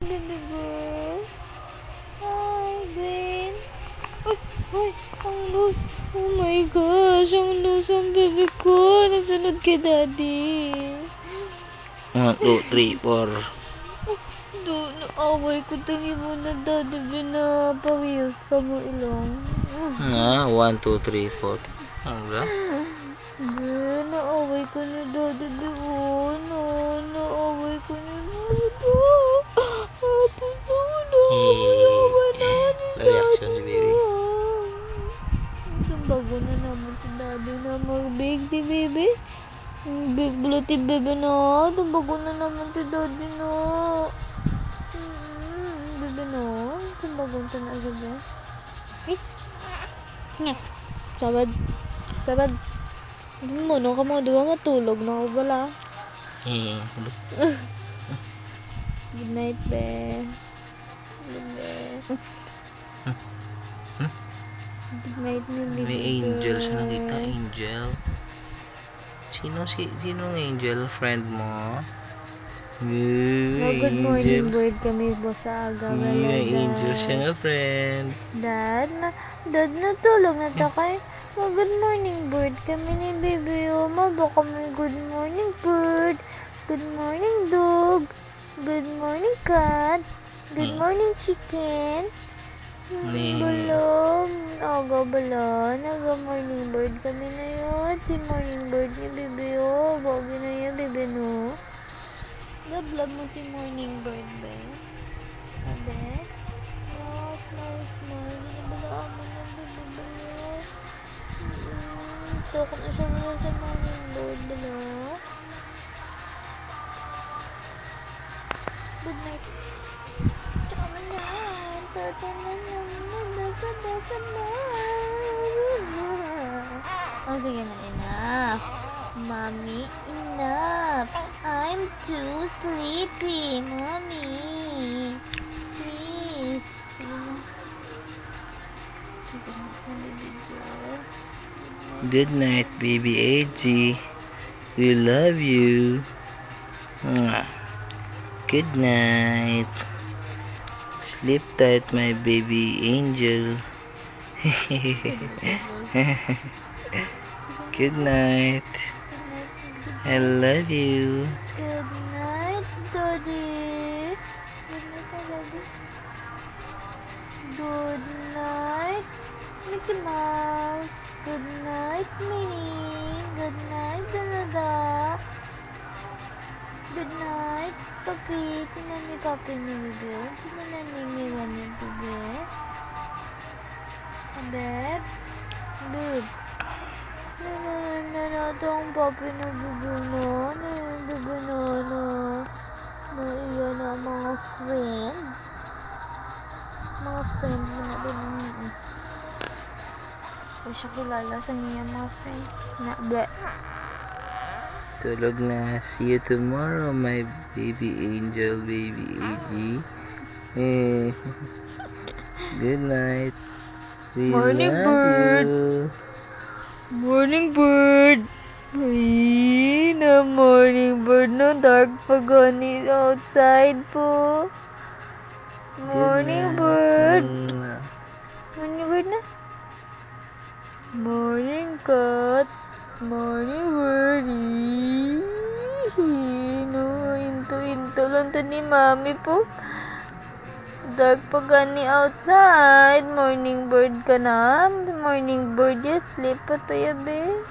Baby girl. Hi, Gwen. Uy, uy, ang loose. Oh my gosh, ang loose ang baby ko. Nasunod kay daddy. 1, 2, 3, 4. Naaway ko tangi mo na daddy. Pinapawiyos ka mo ilong. Nga, 1, 2, 3, 4. Hangga? Naaway ko na daddy. Naaway ko na daddy. Reaction si baby. Bago na naman si daddy na mag-big si baby. Big bloody baby na. Bago na naman si daddy na. Baby na. Bago na siya ba? Nga. Sabad. Sabad. Muna ka mo. Diba matulog na ako bala? Good night, be. Good night. Good night, baby. May angel siya nakita. Angel. Sinong angel? Friend mo? Good morning, bird kami po sa aga. May angel siya nga, friend. Dad, natulog na ta kay. Good morning, bird kami ni baby. Maba kami good morning, bird. Good morning, dog. Good morning, cat. Good morning, chicken. Balon. Aga balon. Aga morning bird kami na yun. Si morning bird ni baby. Bagi na yan, baby, no? Love mo si morning bird, be. Abe? No, smile. Ginabalaan mo na, baby, bala. Takot na siya mula sa morning bird, bala. Good night. Tama na. Tata na naman. Oh, sige na. Enough. Mommy, enough. I'm too sleepy, Mommy. Please. Good night, baby AG. We love you. Mwah. Good night. Sleep tight, my baby angel. Good night. I love you. Good night, Daddy. Good night, Daddy. Good night, Mickey Mouse. Good night, Minnie. Good night, Dalaga. Good night, Papi. Tinan ni Papi ni Bebe. Tinan na niniwan ni Bebe. Bebe. Bebe. Nanatang Papi na Bebe na. Bebe na. Naiyan na mga friend. Mga friend mo na din. Hindi siya kilala sa niya mga friend. Be. Tulog na. See you tomorrow, my baby angel, baby AG. Good night. We Morning, love bird. you. Morning, bird. Ay, na morning bird. No dark pa gani outside po. Morning, bird. Morning, bird na. Morning, cat. Morning, birdie. No, into lang to ni mami po. Dark pa gani outside. Morning bird ka na. Morning bird, yes. Sleep pa to yabe.